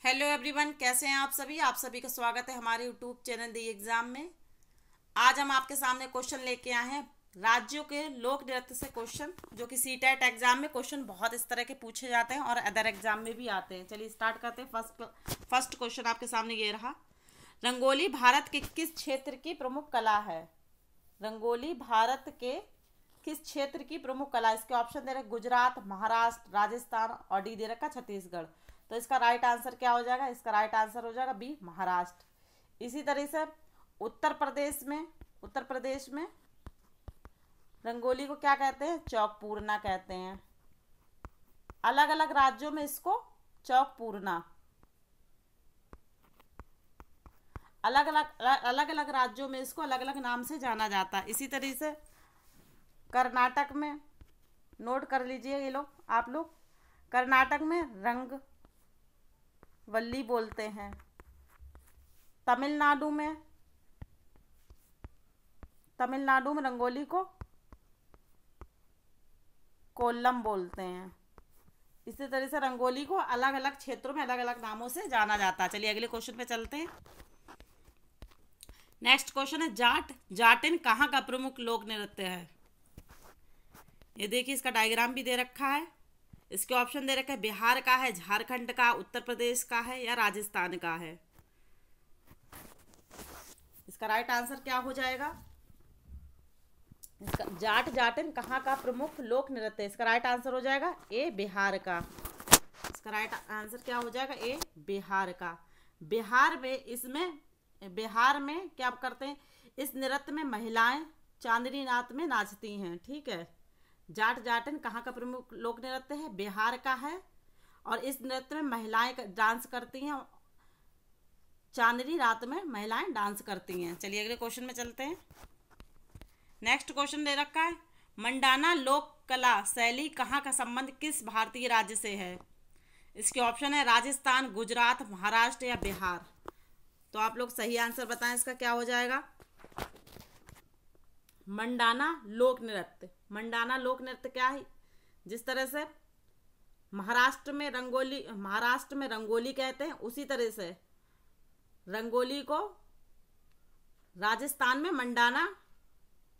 Hello everyone, कैसे हैं आप सभी का स्वागत है हमारे यूट्यूब चैनल दी एग्जाम में। आज हम आपके सामने क्वेश्चन लेके आए हैं राज्यों के लोक नृत्य से क्वेश्चन, जो कि सीटेट एग्जाम में क्वेश्चन बहुत इस तरह के पूछे जाते हैं और अदर एग्जाम में भी आते हैं। चलिए स्टार्ट करते हैं। फर्स्ट क्वेश्चन आपके सामने ये रहा। रंगोली भारत के किस क्षेत्र की प्रमुख कला है? रंगोली भारत के किस क्षेत्र की प्रमुख कला? इसके ऑप्शन दे रहे गुजरात, महाराष्ट्र, राजस्थान और डी दे रखा छत्तीसगढ़। तो इसका राइट आंसर क्या हो जाएगा? इसका राइट आंसर हो जाएगा बी, महाराष्ट्र। इसी तरह से उत्तर प्रदेश में रंगोली को क्या कहते हैं? चौक पूरना कहते हैं। अलग अलग राज्यों में इसको चौक पूरना, अलग अलग राज्यों में इसको अलग अलग नाम से जाना जाता है। इसी तरह से कर्नाटक में, नोट कर लीजिए ये लोग, आप लोग, कर्नाटक में रंग वल्ली बोलते हैं। तमिलनाडु में रंगोली को कोल्लम बोलते हैं। इसी तरह से रंगोली को अलग अलग क्षेत्रों में अलग अलग नामों से जाना जाता है। चलिए अगले क्वेश्चन पे चलते हैं। नेक्स्ट क्वेश्चन है जाटिन कहाँ का प्रमुख लोक नृत्य है? ये देखिए, इसका डायग्राम भी दे रखा है। इसके ऑप्शन दे रखे हैं बिहार का है, झारखंड का, उत्तर प्रदेश का है या राजस्थान का है। इसका राइट आंसर क्या हो जाएगा? इसका जाटिन कहाँ का प्रमुख लोक नृत्य? इसका राइट आंसर हो जाएगा ए, बिहार का। इसका राइट आंसर क्या हो जाएगा? ए, बिहार का। बिहार में क्या करते हैं? इस नृत्य में महिलाएं चांदनी रात में नाचती हैं। ठीक है। जाटिन कहाँ का प्रमुख लोक नृत्य है? बिहार का है। और इस नृत्य में महिलाएं डांस करती हैं। चांदनी रात में महिलाएं डांस करती हैं। चलिए अगले क्वेश्चन में चलते हैं। नेक्स्ट क्वेश्चन दे रखा है मंडाना लोक कला शैली कहाँ का संबंध किस भारतीय राज्य से है? इसके ऑप्शन है राजस्थान, गुजरात, महाराष्ट्र या बिहार। तो आप लोग सही आंसर बताएं, इसका क्या हो जाएगा? मंडाना लोक नृत्य क्या है? जिस तरह से महाराष्ट्र में रंगोली कहते हैं, उसी तरह से रंगोली को राजस्थान में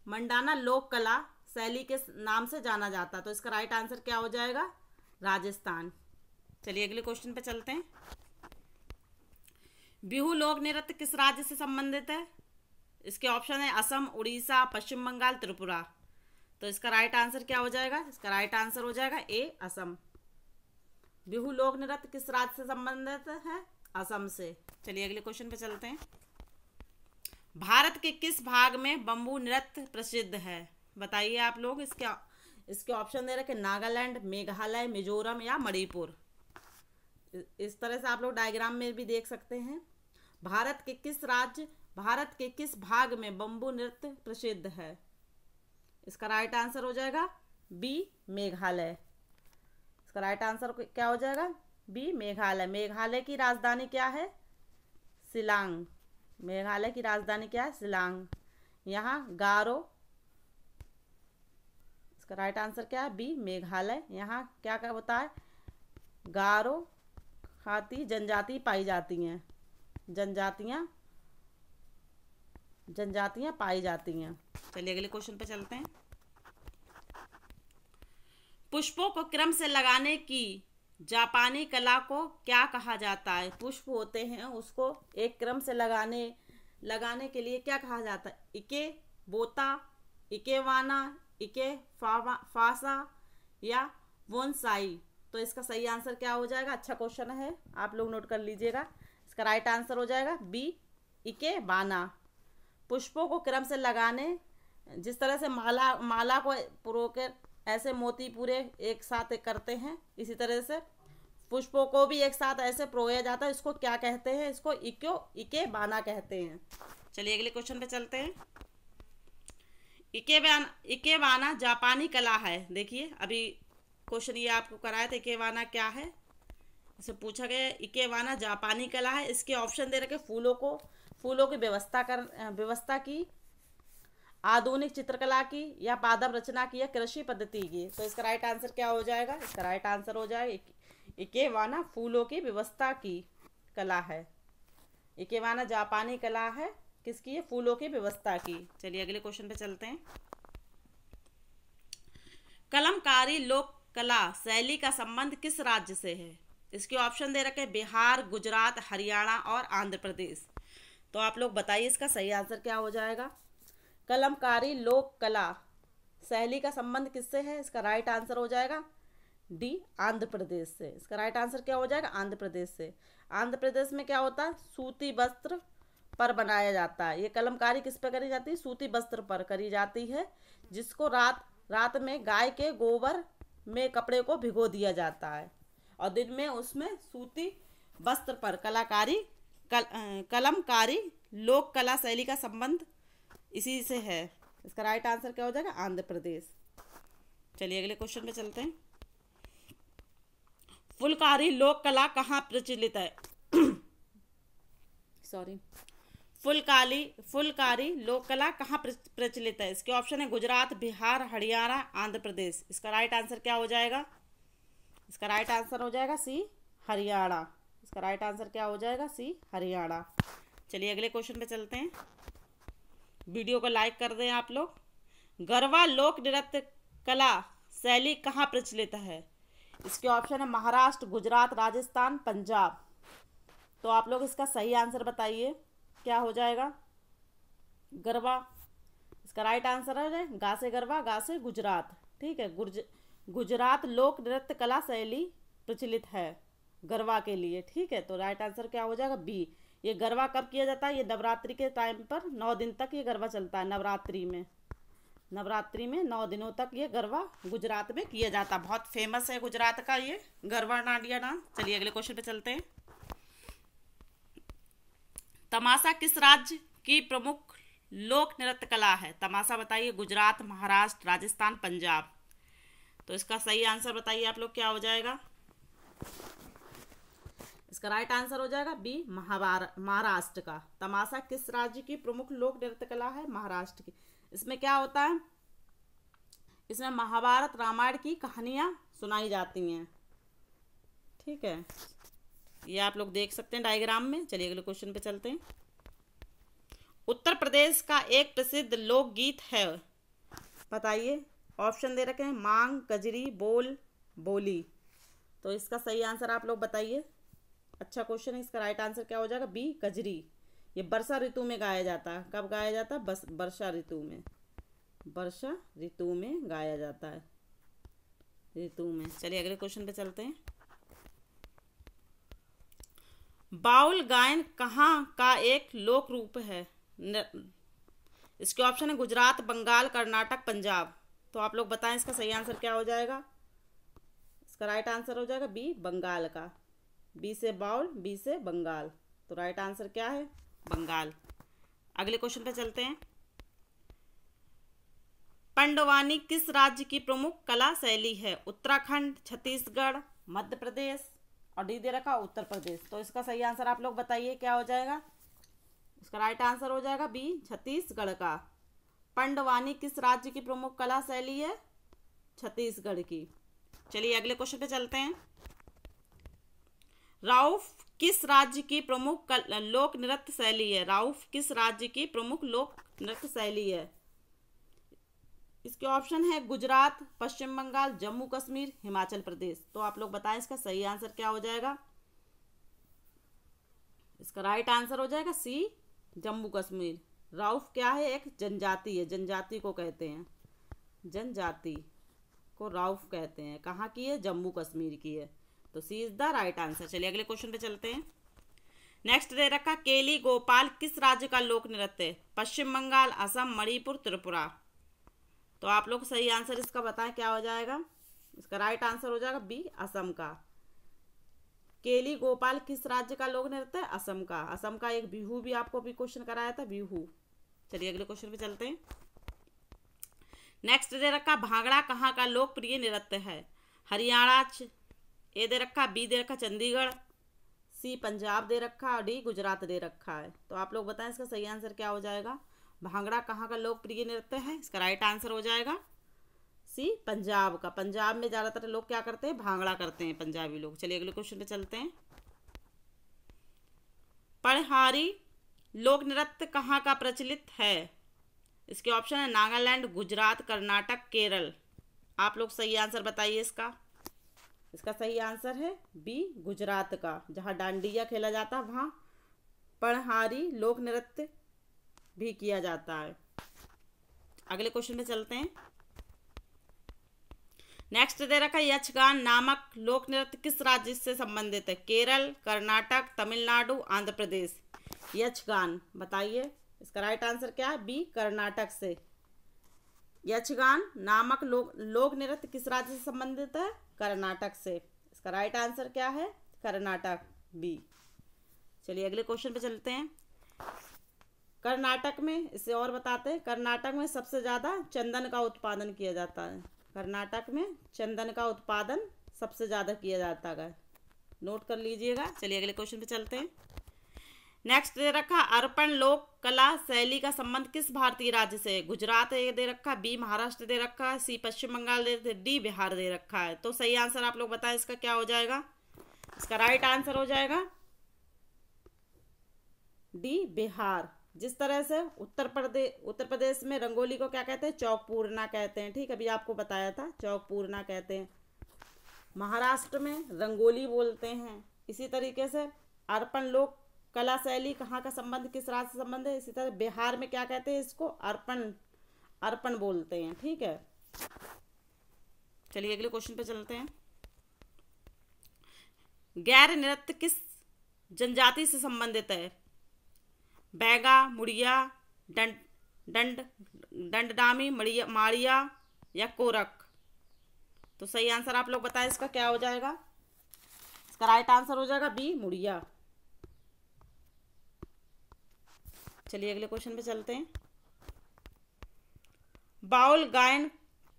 मंडाना लोक कला शैली के नाम से जाना जाता है। तो इसका राइट आंसर क्या हो जाएगा? राजस्थान। चलिए अगले क्वेश्चन पे चलते हैं। बिहू लोक नृत्य किस राज्य से संबंधित है? इसके ऑप्शन है असम, उड़ीसा, पश्चिम बंगाल, त्रिपुरा। तो इसका राइट आंसर क्या हो जाएगा? इसका राइट आंसर हो जाएगा ए, असम। बिहू लोक नृत्य किस राज्य से संबंधित है? असम से। चलिए अगले क्वेश्चन पे चलते हैं। भारत के किस भाग में बंबू नृत्य प्रसिद्ध है? बताइए आप लोग। इसके ऑप्शन दे रखे नागालैंड, मेघालय, मिजोरम या मणिपुर। इस तरह से आप लोग डायग्राम में भी देख सकते हैं। भारत के किस भाग में बंबू नृत्य प्रसिद्ध है? इसका राइट आंसर हो जाएगा बी, मेघालय। इसका राइट आंसर क्या हो जाएगा? बी, मेघालय। मेघालय की राजधानी क्या है? शिलांग। मेघालय की राजधानी क्या है? शिलांग। यहाँ गारो। इसका राइट आंसर क्या है? बी, मेघालय। यहाँ क्या क्या होता है? गारो खाती जनजाति पाई जाती हैं। जनजातियां पाई जाती हैं। चलिए अगले क्वेश्चन पे चलते हैं। पुष्पों को क्रम से लगाने की जापानी कला को क्या कहा जाता है? पुष्प होते हैं, उसको एक क्रम से लगाने के लिए क्या कहा जाता है? इके बोता, इके वाना, इके फासा या बोनसाई। तो इसका सही आंसर क्या हो जाएगा? अच्छा क्वेश्चन है, आप लोग नोट कर लीजिएगा। इसका राइट आंसर हो जाएगा बी, इके बाना। पुष्पों को क्रम से लगाने, जिस तरह से माला को पुरोकर ऐसे मोती पूरे एक साथ करते हैं, इसी तरह से पुष्पों को भी एक साथ ऐसे प्रोया जाता है। इसको क्या कहते हैं? इसको इके बाना कहते हैं। चलिए अगले क्वेश्चन पे चलते हैं। इके बाना जापानी कला है। देखिए अभी क्वेश्चन ये आपको कराया था, इके बाना क्या है, इसे पूछा गया। इके बाना जापानी कला है। इसके ऑप्शन दे रखे फूलों की व्यवस्था की, आधुनिक चित्रकला की या पादप रचना की या कृषि पद्धति की। तो इसका राइट आंसर क्या हो जाएगा? इसका राइट आंसर हो जाएगा इके वाना फूलों की व्यवस्था की। कला है। इकेबाना जापानी कला है, किसकी है? फूलों की व्यवस्था की। चलिए अगले क्वेश्चन पे चलते हैं। कलमकारी लोक कला शैली का संबंध किस राज्य से है? इसके ऑप्शन दे रखे बिहार, गुजरात, हरियाणा और आंध्र प्रदेश। तो आप लोग बताइए इसका सही आंसर क्या हो जाएगा। कलमकारी लोक कला शैली का संबंध किससे है? इसका राइट आंसर हो जाएगा डी, आंध्र प्रदेश से। इसका राइट आंसर क्या हो जाएगा? आंध्र प्रदेश से। आंध्र प्रदेश में क्या होता है? सूती वस्त्र पर बनाया जाता है। ये कलमकारी किस पर करी जाती है? सूती वस्त्र पर करी जाती है, जिसको रात में गाय के गोबर में कपड़े को भिगो दिया जाता है और दिन में उसमें सूती वस्त्र पर कलमकारी लोक कला शैली का संबंध इसी से है। इसका राइट आंसर क्या हो जाएगा? आंध्र प्रदेश। चलिए अगले क्वेश्चन पे चलते हैं। फुलकारी लोक कला कहाँ प्रचलित है? सॉरी, फुलकारी लोक कला कहाँ प्रचलित है? इसके ऑप्शन है गुजरात, बिहार, हरियाणा, आंध्र प्रदेश। इसका राइट आंसर क्या हो जाएगा? इसका राइट आंसर हो जाएगा सी, हरियाणा। इसका राइट आंसर क्या हो जाएगा? सी, हरियाणा। चलिए अगले क्वेश्चन पे चलते हैं। वीडियो को लाइक कर दें आप लोग। गरबा लोक नृत्य कला शैली कहाँ प्रचलित है? इसके ऑप्शन है महाराष्ट्र, गुजरात, राजस्थान, पंजाब। तो आप लोग इसका सही आंसर बताइए, क्या हो जाएगा? गरबा। इसका राइट आंसर है गा से गरबा, गा से गुजरात। ठीक है, गुजरात लोक नृत्य कला शैली प्रचलित है गरबा के लिए। ठीक है, तो राइट आंसर क्या हो जाएगा? बी। ये गरबा कब किया जाता है? ये नवरात्रि के टाइम पर 9 दिन तक ये गरबा चलता है। नवरात्रि में 9 दिनों तक ये गरबा गुजरात में किया जाता है। बहुत फेमस है गुजरात का ये गरबा डांडिया डांस। चलिए अगले क्वेश्चन पे चलते हैं। तमाशा किस राज्य की प्रमुख लोक नृत्य कला है? तमाशा बताइए। गुजरात, महाराष्ट्र, राजस्थान, पंजाब। तो इसका सही आंसर बताइए आप लोग, क्या हो जाएगा? इसका राइट आंसर हो जाएगा बी, महाराष्ट्र का। तमाशा किस राज्य की प्रमुख लोक नृत्य कला है? महाराष्ट्र की। इसमें क्या होता है? इसमें महाभारत, रामायण की कहानियां सुनाई जाती हैं। ठीक है, ये आप लोग देख सकते हैं डायग्राम में। चलिए अगले क्वेश्चन पे चलते हैं। उत्तर प्रदेश का एक प्रसिद्ध लोकगीत है, बताइए। ऑप्शन दे रखे हैं मांग, कजरी, बोल, बोली। तो इसका सही आंसर आप लोग बताइए। अच्छा क्वेश्चन है। इसका राइट आंसर क्या हो जाएगा? बी, कजरी। ये वर्षा ऋतु में गाया जाता है। कब गाया जाता है? बस वर्षा ऋतु में। वर्षा ऋतु में गाया जाता है, ऋतु में। चलिए अगले क्वेश्चन पे चलते हैं। बाउल गायन कहाँ का एक लोक रूप है? इसके ऑप्शन है गुजरात, बंगाल, कर्नाटक, पंजाब। तो आप लोग बताएं इसका सही आंसर क्या हो जाएगा? इसका राइट आंसर हो जाएगा बी, बंगाल का। बी से बाउल, बी से बंगाल। तो राइट आंसर क्या है? बंगाल। अगले क्वेश्चन पे चलते हैं। पंडवानी किस राज्य की प्रमुख कला शैली है? उत्तराखंड, छत्तीसगढ़, मध्य प्रदेश और डी दे रखा उत्तर प्रदेश। तो इसका सही आंसर आप लोग बताइए, क्या हो जाएगा? इसका राइट आंसर हो जाएगा बी, छत्तीसगढ़ का। पंडवानी किस राज्य की प्रमुख कला शैली है? छत्तीसगढ़ की। चलिए अगले क्वेश्चन पे चलते हैं। राउफ किस राज्य की प्रमुख लोक नृत्य शैली है? राउफ किस राज्य की प्रमुख लोक नृत्य शैली है? इसके ऑप्शन है गुजरात, पश्चिम बंगाल, जम्मू कश्मीर, हिमाचल प्रदेश। तो आप लोग बताएं इसका सही आंसर क्या हो जाएगा? इसका राइट आंसर हो जाएगा सी, जम्मू कश्मीर। राउफ क्या है? एक जनजाति है, जनजाति को कहते हैं, जनजाति को राउफ कहते हैं। कहाँ की है? जम्मू कश्मीर की है। तो सी इज द राइट आंसर। चलिए अगले क्वेश्चन पे चलते हैं। नेक्स्ट दे रखा केली गोपाल किस राज्य का लोक नृत्य है? पश्चिम बंगाल, असम, मणिपुर, त्रिपुरा। तो आप लोग सही आंसर इसका बताएं, क्या हो जाएगा? इसका राइट आंसर हो जाएगा बी, असम का। केली गोपाल किस राज्य का लोक नृत्य है? असम का। असम का एक बिहू भी आपको भी क्वेश्चन कराया था, बिहू। चलिए अगले क्वेश्चन पे चलते हैं। नेक्स्ट दे रखा भांगड़ा कहाँ का लोकप्रिय नृत्य है? हरियाणा, ए दे रखा, बी दे रखा चंडीगढ़, सी पंजाब दे रखा और डी गुजरात दे रखा है। तो आप लोग बताएं इसका सही आंसर क्या हो जाएगा? भांगड़ा कहाँ का लोकप्रिय नृत्य है? इसका राइट आंसर हो जाएगा सी, पंजाब का। पंजाब में ज़्यादातर लोग क्या करते हैं? भांगड़ा करते हैं पंजाबी लोग। चलिए अगले क्वेश्चन पे चलते हैं। पढ़हारी लोक नृत्य कहाँ का प्रचलित है? इसके ऑप्शन है नागालैंड, गुजरात, कर्नाटक, केरल। आप लोग सही आंसर बताइए इसका। इसका सही आंसर है बी, गुजरात का। जहाँ डांडिया खेला जाता है वहाँ पढ़हारी लोक नृत्य भी किया जाता है। अगले क्वेश्चन पे चलते हैं। नेक्स्ट दे रखा है यक्षगान नामक लोक नृत्य किस राज्य से संबंधित है? केरल, कर्नाटक, तमिलनाडु, आंध्र प्रदेश। यक्षगान बताइए इसका राइट आंसर क्या है? बी, कर्नाटक से। यक्षगान नामक लोक नृत्य किस राज्य से संबंधित है? कर्नाटक से। इसका राइट आंसर क्या है? कर्नाटक, बी। चलिए अगले क्वेश्चन पे चलते हैं। कर्नाटक में, इसे और बताते हैं, कर्नाटक में सबसे ज़्यादा चंदन का उत्पादन किया जाता है। कर्नाटक में चंदन का उत्पादन सबसे ज़्यादा किया जाता है, नोट कर लीजिएगा। चलिए अगले क्वेश्चन पे चलते हैं। नेक्स्ट दे रखा अर्पण लोक कला शैली का संबंध किस भारतीय राज्य से है? गुजरात दे रखा, बी महाराष्ट्र दे रखा, सी पश्चिम बंगाल डी बिहार दे रखा है। तो सही आंसर आप लोग बताएं इसका क्या हो जाएगा? इसका राइट आंसर हो जाएगा डी, बिहार। जिस तरह से उत्तर प्रदेश में रंगोली को क्या कहते हैं? चौक पूर्णा कहते हैं। ठीक, अभी आपको बताया था, चौक पूर्णा कहते हैं। महाराष्ट्र में रंगोली बोलते हैं। इसी तरीके से अर्पण लोक कला शैली कहाँ का संबंध, किस राज्य से संबंध है? इसी तरह बिहार में क्या कहते हैं इसको? अर्पण बोलते हैं। ठीक है, चलिए अगले क्वेश्चन पे चलते हैं। गैर नृत्य किस जनजाति से संबंधित है? बैगा, मुड़िया, दंडनामी, माड़िया या कोरक। तो सही आंसर आप लोग बताएं इसका क्या हो जाएगा? इसका राइट आंसर हो जाएगा बी, मुड़िया। चलिए अगले क्वेश्चन पे चलते हैं। बाउल गायन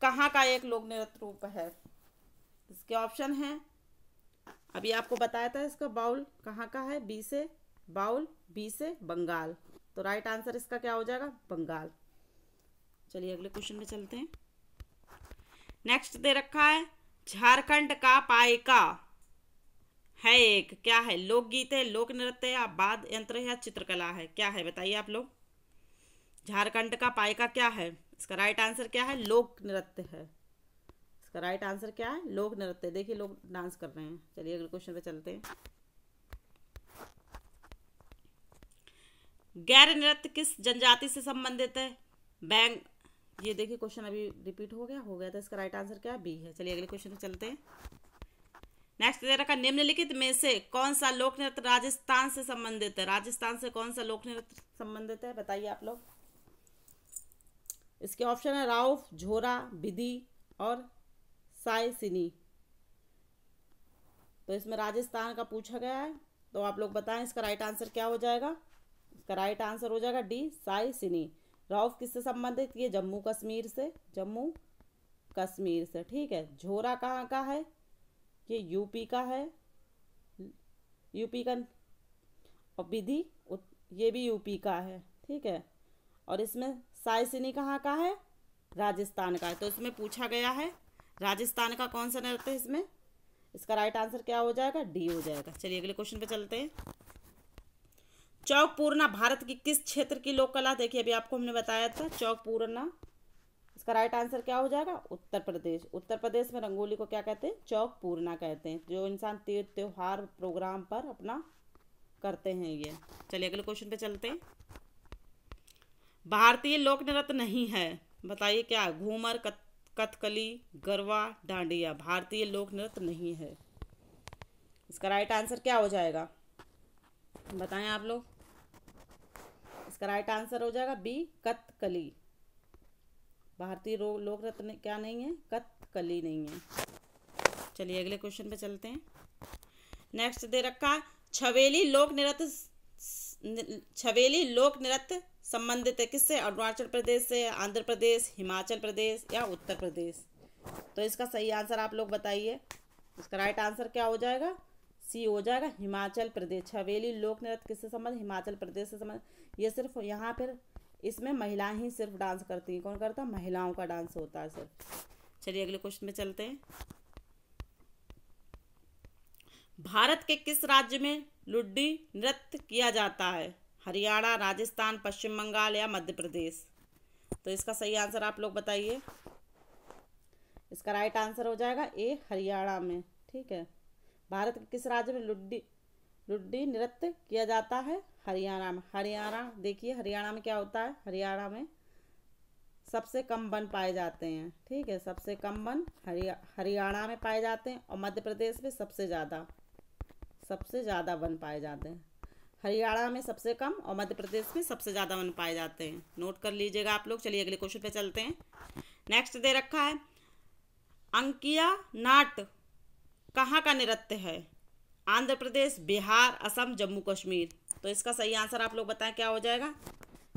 कहाँ का एक लोक नृत्य रूप है? इसके ऑप्शन हैं, अभी आपको बताया था इसका बाउल कहाँ का है। बी से बाउल, बी से बंगाल। तो राइट आंसर इसका क्या हो जाएगा? बंगाल। चलिए अगले क्वेश्चन पे चलते हैं। नेक्स्ट दे रखा है झारखंड का पाइका है एक, क्या है? लोकगीत है, लोक नृत्य या वाद्य यंत्र या चित्रकला है? क्या है बताइए आप लोग। झारखंड का पाइका क्या है? इसका राइट आंसर क्या है? लोक नृत्य है। इसका राइट आंसर क्या है? लोक नृत्य। देखिए लोग डांस कर रहे हैं। चलिए अगले क्वेश्चन पे चलते हैं। गैर नृत्य किस जनजाति से संबंधित है? ये देखिए क्वेश्चन अभी रिपीट हो गया था। इसका राइट आंसर क्या है? बी है। चलिए अगले क्वेश्चन पे चलते हैं। नेक्स्ट दे रखा निम्नलिखित में से कौन सा लोक नृत्य राजस्थान से संबंधित है? राजस्थान से कौन सा लोक नृत्य संबंधित है बताइए आप लोग। इसके ऑप्शन है राउफ, झोरा, बिधी और साइसिनी। तो इसमें राजस्थान का पूछा गया है, तो आप लोग बताएं इसका राइट आंसर क्या हो जाएगा। इसका राइट आंसर हो जाएगा डी, साइसिनी। राउफ किससे संबंधित? ये जम्मू कश्मीर से, जम्मू कश्मीर से। ठीक है, झोरा कहाँ का है? ये यूपी का है, यूपी का। और विधि ये भी यूपी का है। ठीक है, और इसमें साइसिनी कहाँ का है? राजस्थान का है। तो इसमें पूछा गया है राजस्थान का कौन सा नृत्य है इसमें। इसका राइट आंसर क्या हो जाएगा? डी हो जाएगा। चलिए अगले क्वेश्चन पे चलते हैं। चौक पूर्णा भारत की किस क्षेत्र की लोक कला? देखिए अभी आपको हमने बताया था चौक पूर्णा। इसका राइट आंसर क्या हो जाएगा? उत्तर प्रदेश। उत्तर प्रदेश में रंगोली को क्या कहते हैं? चौक पूर्णा कहते हैं। जो इंसान त्योहार प्रोग्राम पर अपना करते हैं ये। चलिए अगले क्वेश्चन पे चलते हैं। भारतीय लोक नृत्य नहीं है बताइए क्या? घूमर, कथकली, गरबा, डांडिया। भारतीय लोक नृत्य नहीं है। इसका राइट आंसर क्या हो जाएगा बताएं आप लोग। इसका राइट आंसर हो जाएगा बी, कथकली। भारतीय लोक नृत्य क्या नहीं है? कथकली नहीं है। चलिए अगले क्वेश्चन पे चलते हैं। नेक्स्ट दे रखा छवेली लोक नृत्य संबंधित है किससे? अरुणाचल प्रदेश से, आंध्र प्रदेश, हिमाचल प्रदेश या उत्तर प्रदेश। तो इसका सही आंसर आप लोग बताइए। इसका राइट आंसर क्या हो जाएगा? सी हो जाएगा, हिमाचल प्रदेश। छवेली लोक नृत्य किससे संबंध? हिमाचल प्रदेश से संबंध। ये सिर्फ यहाँ फिर इसमें महिलाएं ही सिर्फ डांस करती हैं। कौन करता है? महिलाओं का डांस होता है सिर्फ। चलिए अगले क्वेश्चन में चलते हैं। भारत के किस राज्य में लुड्डी नृत्य किया जाता है? हरियाणा, राजस्थान, पश्चिम बंगाल या मध्य प्रदेश? तो इसका सही आंसर आप लोग बताइए। इसका राइट आंसर हो जाएगा ए, हरियाणा में। ठीक है, भारत के किस राज्य में लुड्डी नृत्य किया जाता है? हरियाणा में। हरियाणा देखिए, हरियाणा में क्या होता है, हरियाणा में सबसे कम वन पाए जाते हैं। ठीक है, सबसे कम वन हरियाणा में पाए जाते हैं, और मध्य प्रदेश में सबसे ज़्यादा वन पाए जाते हैं। हरियाणा में सबसे कम और मध्य प्रदेश में सबसे ज़्यादा वन पाए जाते हैं। नोट कर लीजिएगा आप लोग। चलिए अगले क्वेश्चन पे चलते हैं। नेक्स्ट दे रखा है, अंकिया नाट कहाँ का नृत्य है? आंध्र प्रदेश, बिहार, असम, जम्मू कश्मीर? तो इसका सही आंसर आप लोग बताएं क्या हो जाएगा।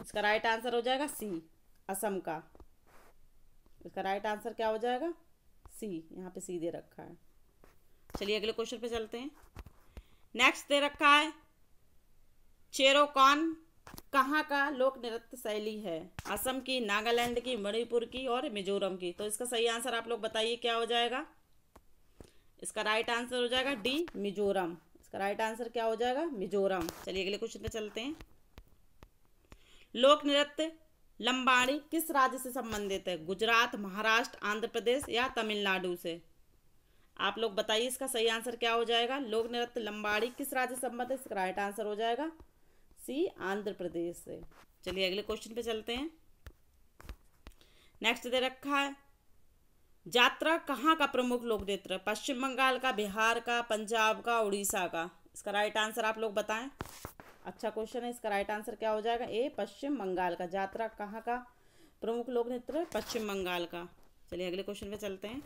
इसका राइट आंसर हो जाएगा सी, असम का। इसका राइट आंसर क्या हो जाएगा? सी। यहाँ पे सी दे रखा है। चलिए अगले क्वेश्चन पे चलते हैं। नेक्स्ट दे रखा है, चेरोकान कहाँ का लोक नृत्य शैली है? असम की, नागालैंड की, मणिपुर की और मिजोरम की? तो इसका सही आंसर आप लोग बताइए क्या हो जाएगा। इसका राइट आंसर हो जाएगा डी, मिजोरम। इसका राइट आंसर क्या हो जाएगा? मिजोरम। चलिए अगले क्वेश्चन पे चलते हैं। लोक नृत्य लंबाड़ी किस राज्य से संबंधित है? गुजरात, महाराष्ट्र, आंध्र प्रदेश या तमिलनाडु से? आप लोग बताइए इसका सही आंसर क्या हो जाएगा। लोक नृत्य लंबाड़ी किस राज्य से संबंधित है? इसका राइट आंसर हो जाएगा सी, आंध्र प्रदेश से। चलिए अगले क्वेश्चन पे चलते हैं। नेक्स्ट दे रखा है, जात्रा कहाँ का प्रमुख लोक नृत्य है? पश्चिम बंगाल का, बिहार का, पंजाब का, उड़ीसा का? इसका राइट आंसर आप लोग बताएं। अच्छा क्वेश्चन है। इसका राइट आंसर क्या हो जाएगा? ए, पश्चिम बंगाल का। जात्रा कहाँ का प्रमुख लोक नृत्य है? पश्चिम बंगाल का। चलिए अगले क्वेश्चन पे चलते हैं।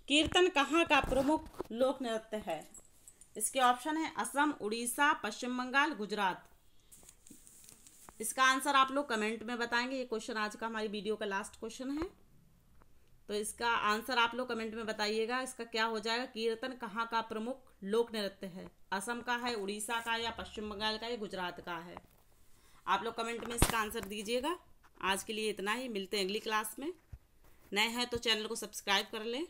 कीर्तन कहाँ का प्रमुख लोक नृत्य है? इसके ऑप्शन है असम, उड़ीसा, पश्चिम बंगाल, गुजरात। इसका आंसर आप लोग कमेंट में बताएंगे। ये क्वेश्चन आज का हमारी वीडियो का लास्ट क्वेश्चन है, तो इसका आंसर आप लोग कमेंट में बताइएगा। इसका क्या हो जाएगा? कीर्तन कहाँ का प्रमुख लोक नृत्य है? असम का है, उड़ीसा का, या पश्चिम बंगाल का, या गुजरात का है? आप लोग कमेंट में इसका आंसर दीजिएगा। आज के लिए इतना ही। मिलते हैं अगली क्लास में। नए हैं तो चैनल को सब्सक्राइब कर लें।